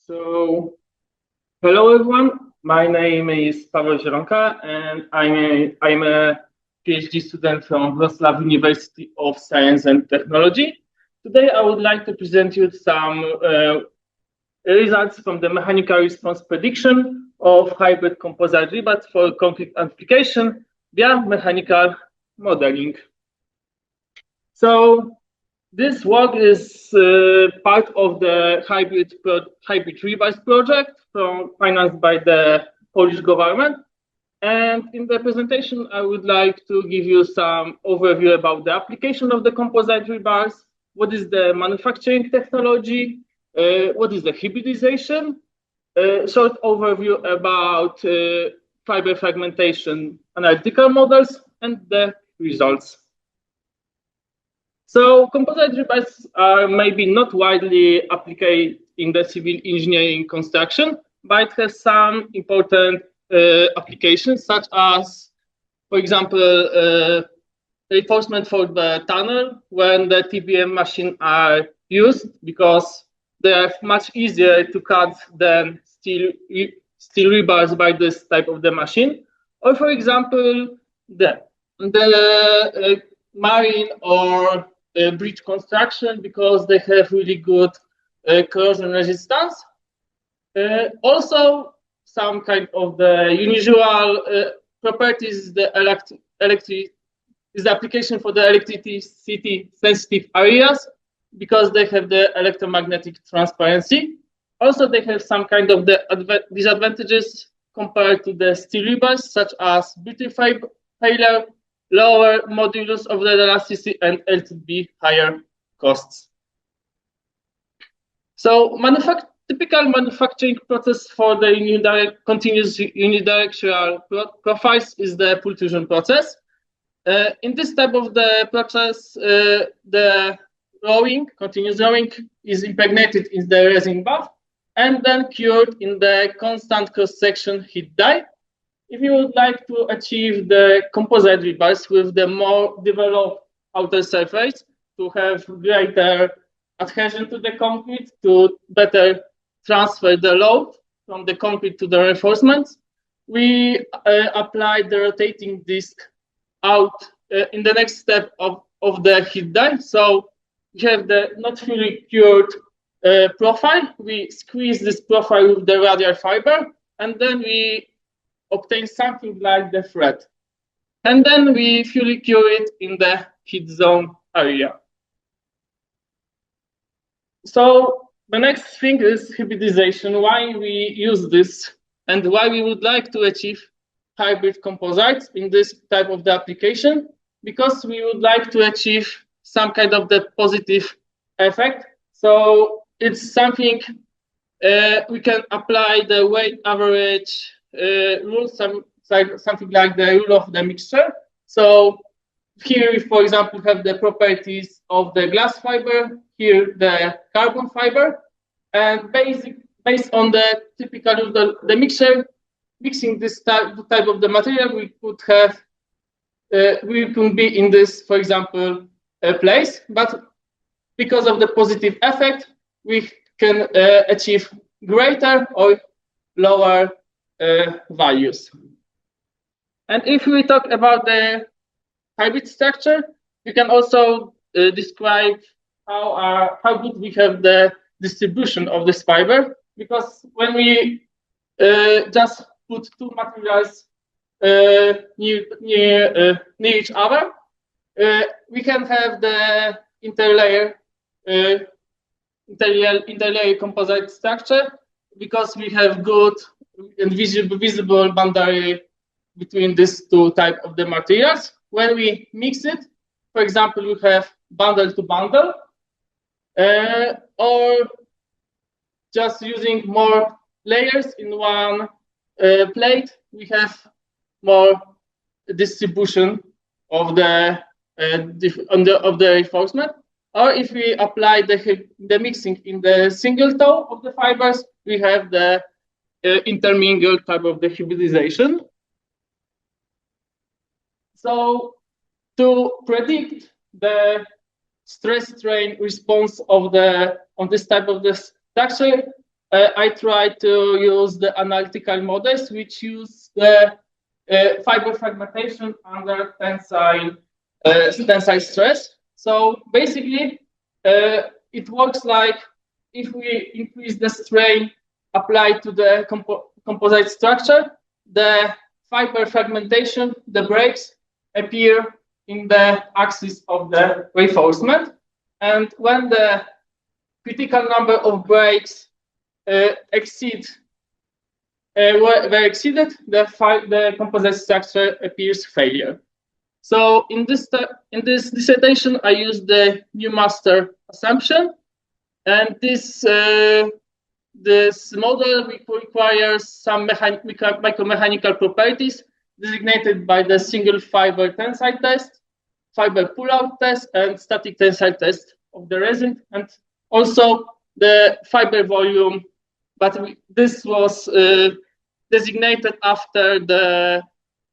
So, hello everyone. My name is Paweł Zielonka, and I'm a PhD student from Wrocław University of Science and Technology. Today, I would like to present you some results from the mechanical response prediction of hybrid composite rebars for concrete application via mechanical modeling. So, this work is part of the hybrid rebars project financed by the Polish government. And in the presentation, I would like to give you some overview about the application of the composite rebars, what is the manufacturing technology, what is the hybridization, short overview about fiber fragmentation analytical models, and the results. So composite rebars are maybe not widely applied in the civil engineering construction, but it has some important applications, such as, for example, reinforcement for the tunnel when the TBM machines are used, because they are much easier to cut than steel rebars by this type of the machine. Or, for example, the marine or bridge construction, because they have really good corrosion resistance. Also, some kind of the unusual properties, the application for the electricity sensitive areas, because they have the electromagnetic transparency. Also, they have some kind of the disadvantages compared to the steel rebars, such as brittle failure, lower modulus of the elasticity, and LTB higher costs. So typical manufacturing process for the continuous unidirectional profiles is the pultrusion process. In this type of the process, the continuous rowing is impregnated in the resin bath and then cured in the constant cross-section heat die. If you would like to achieve the composite rebars with the more developed outer surface to have greater adhesion to the concrete, to better transfer the load from the concrete to the reinforcements, we apply the rotating disc out in the next step of the heat die. So we have the not fully cured profile. We squeeze this profile with the radial fiber, and then we obtain something like the thread. And then we fully cure it in the heat zone area. So the next thing is hybridization, why we use this and why we would like to achieve hybrid composites in this type of the application, because we would like to achieve some kind of the positive effect. So it's something we can apply the weight average rule, something like the rule of the mixture. So here we, for example, have the properties of the glass fiber, here the carbon fiber, and based on the typical of the mixture, mixing this type of the material, we could have, we could be in this, for example, place, but because of the positive effect, we can achieve greater or lower values. And if we talk about the hybrid structure, we can also describe how good we have the distribution of this fiber, because when we just put two materials near each other, we can have the interlayer composite structure, because we have good and visible boundary between these two types of the materials. When we mix it, for example, we have bundle to bundle, or just using more layers in one plate, we have more distribution of the reinforcement. Or if we apply the mixing in the single toe of the fibers, we have the intermingled type of the hybridization. So to predict the stress strain response on this type of the structure, I try to use the analytical models which use the fiber fragmentation under tensile stress. So basically, it works like if we increase the strain applied to the composite structure, the fiber fragmentation, the breaks appear in the axis of the reinforcement. And when the critical number of breaks were exceeded, the composite structure appears failure. So in this dissertation, I use the Newmaster assumption, and this model requires some micromechanical properties designated by the single fiber tensile test, fiber pull-out test, and static tensile test of the resin, and also the fiber volume. But this was designated after the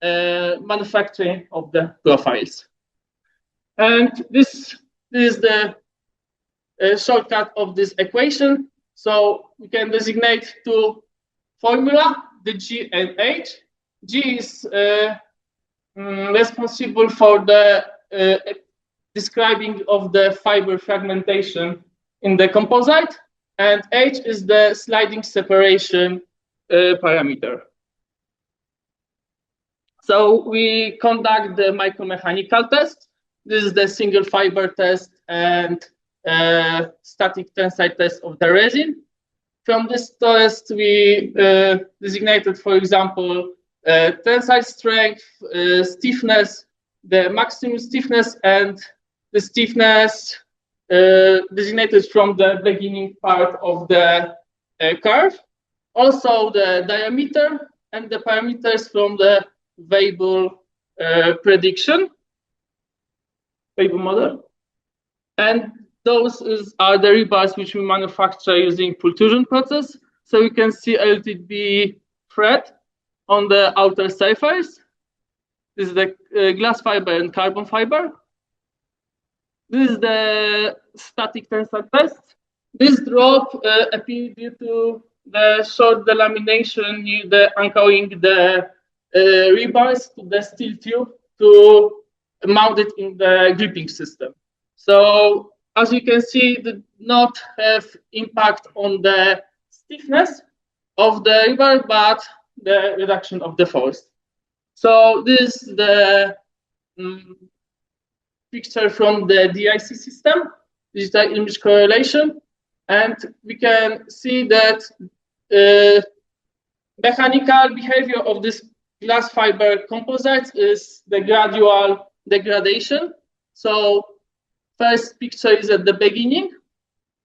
manufacturing of the profiles. And this is the shortcut of this equation. So we can designate two formula, the G and H. G is responsible for the describing of the fiber fragmentation in the composite, and H is the sliding separation parameter. So we conduct the micromechanical test. This is the single fiber test and static tensile test of the resin. From this test, we designated, for example, tensile strength, stiffness, the maximum stiffness, and the stiffness designated from the beginning part of the curve. Also the diameter and the parameters from the Weibull prediction, Weibull model. And those are the rebars which we manufacture using pultrusion process. So you can see LTB thread on the outer surface. This is the glass fiber and carbon fiber. This is the static tensile test. This drop appeared due to the short delamination near the anchoring the rebars to the steel tube to mount it in the gripping system. So as you can see, it did not have impact on the stiffness of the rebar, but the reduction of the force. So this is the picture from the DIC system, digital image correlation, and we can see that mechanical behavior of this glass fiber composite is the gradual degradation. So first picture is at the beginning.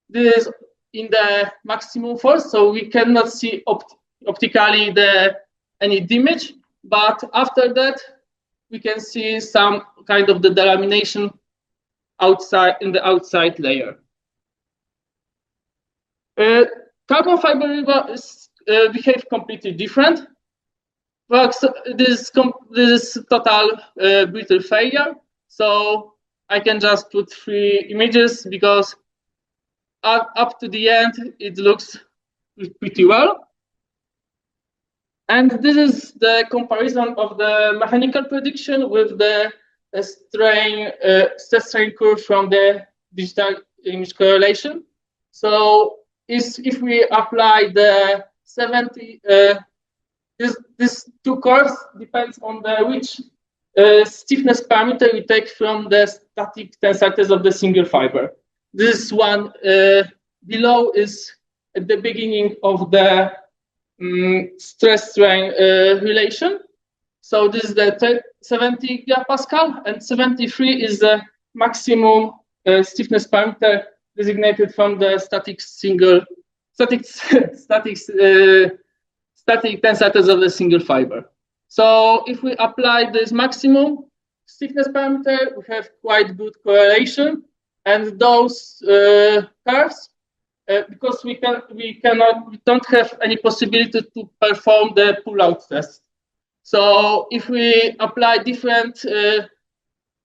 This is in the maximum force, so we cannot see optically any damage. But after that, we can see some kind of the delamination outside in the outside layer. Carbon fiber rebars behave completely different. But this is total brittle failure. So I can just put 3 images because up to the end it looks pretty well. And this is the comparison of the mechanical prediction with the stress strain curve from the digital image correlation. So if we apply the 70, this 2 curves depends on which stiffness parameter we take from the static tensile test of the single fiber. This one below is at the beginning of the stress strain relation. So this is the 70 gigapascal, and 73 is the maximum stiffness parameter designated from the static tensile test of the single fiber. So if we apply this maximum stiffness parameter, we have quite good correlation, and those curves, because we don't have any possibility to perform the pull-out test. So if we apply different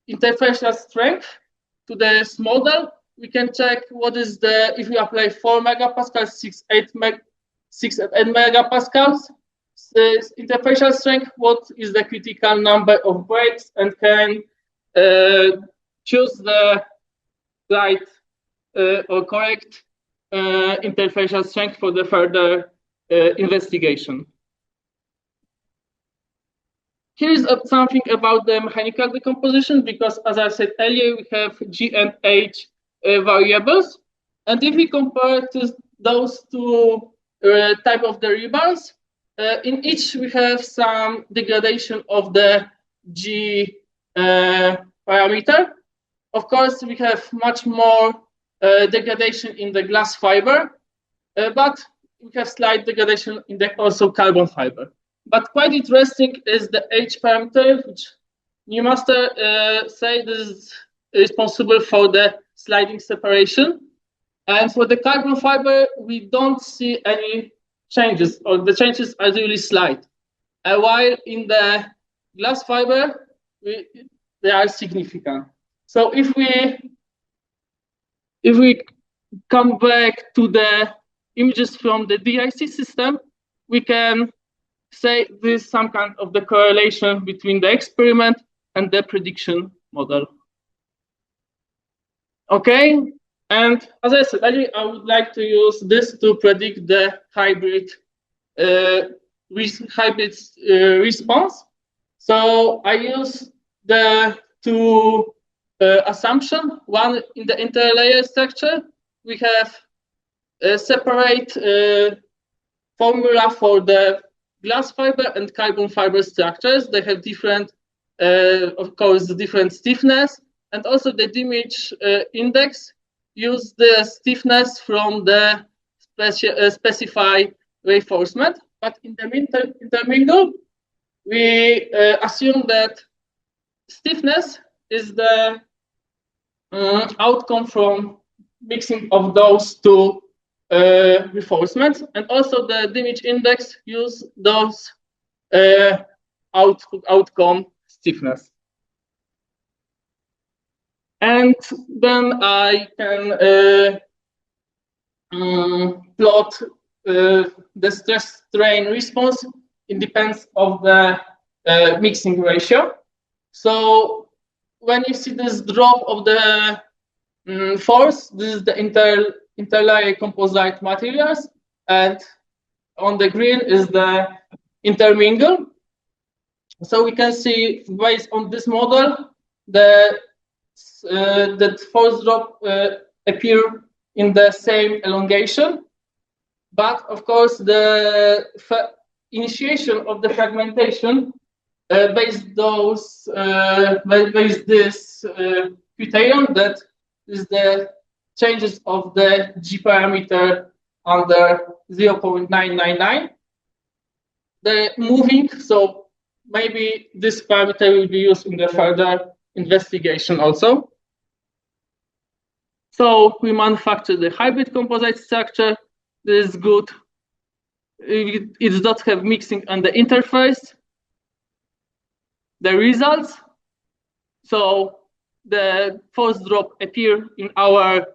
interfacial strength to this model, we can check what is if we apply 4 megapascal, 6, 8 6 and 8 megapascals. Interfacial strength, what is the critical number of breaks, and can choose the right or correct interfacial strength for the further investigation. Here is something about the mechanical decomposition, because as I said earlier, we have G and H variables. And if we compare to those two type of the rebars, in each we have some degradation of the G parameter. Of course, we have much more degradation in the glass fiber, but we have slight degradation in the also carbon fiber. But quite interesting is the H parameter, which Newmaster say this is responsible for the sliding separation. And for the carbon fiber, we don't see any changes, or the changes are really slight. While in the glass fiber, they are significant. So if we come back to the images from the DIC system, we can say there's some kind of the correlation between the experiment and the prediction model. Okay, and as I said earlier, I would like to use this to predict the hybrid response. So I use the two assumptions. One, in the interlayer structure, we have a separate formula for the glass fiber and carbon fiber structures. They have different, of course, different stiffness, and also the image index use the stiffness from the specified reinforcement. But in the intermingle, we assume that stiffness is the outcome from mixing of those two reinforcements, and also the image index use those outcome stiffness. And then I can plot the stress strain response. It depends of the mixing ratio. So when you see this drop of the force, this is the interlayer composite materials, and on the green is the intermingle. So we can see, based on this model, that force drop appear in the same elongation, but of course the initiation of the fragmentation based this criterion, that is the changes of the G parameter under 0.999. The moving, so maybe this parameter will be used in the further investigation also. So we manufacture the hybrid composite structure. This is good. It does not have mixing on the interface. The results. So the force drop appear in our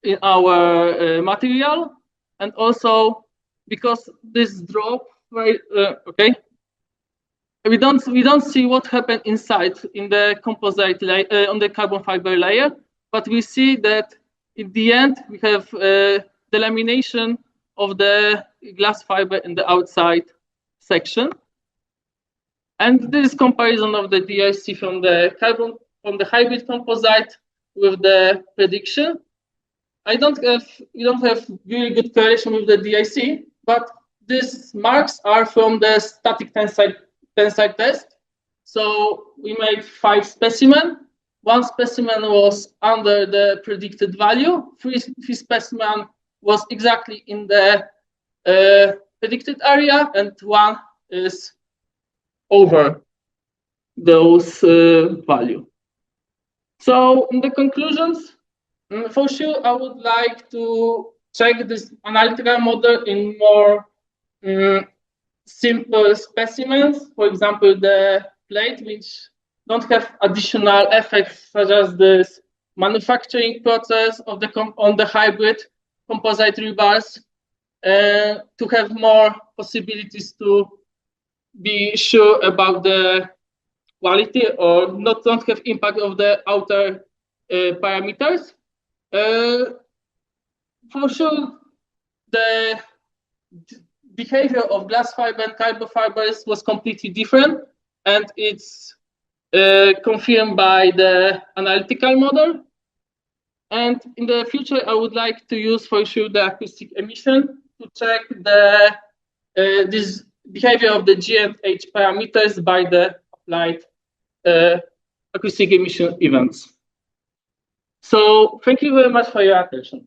material, and also because this drop, right? Okay. We don't see what happened inside in the composite layer, on the carbon fiber layer, but we see that in the end we have the lamination of the glass fiber in the outside section. And this comparison of the DIC from the hybrid composite with the prediction. We don't have really good correlation with the DIC, but these marks are from the static tensile test. So we made 5 specimens. 1 specimen was under the predicted value. 3 specimen was exactly in the predicted area, and 1 is over those value. So in the conclusions, for sure, I would like to check this analytical model in more simple specimens. For example, the plate, which don't have additional effects such as this manufacturing process of on the hybrid composite rebars. to have more possibilities to be sure about the quality or don't have impact of the outer parameters. For sure, the behavior of glass fiber and carbon fibers was completely different, and it's confirmed by the analytical model. And in the future, I would like to use for sure the acoustic emission to check the this behavior of the G and H parameters by the applied acoustic emission events. So thank you very much for your attention.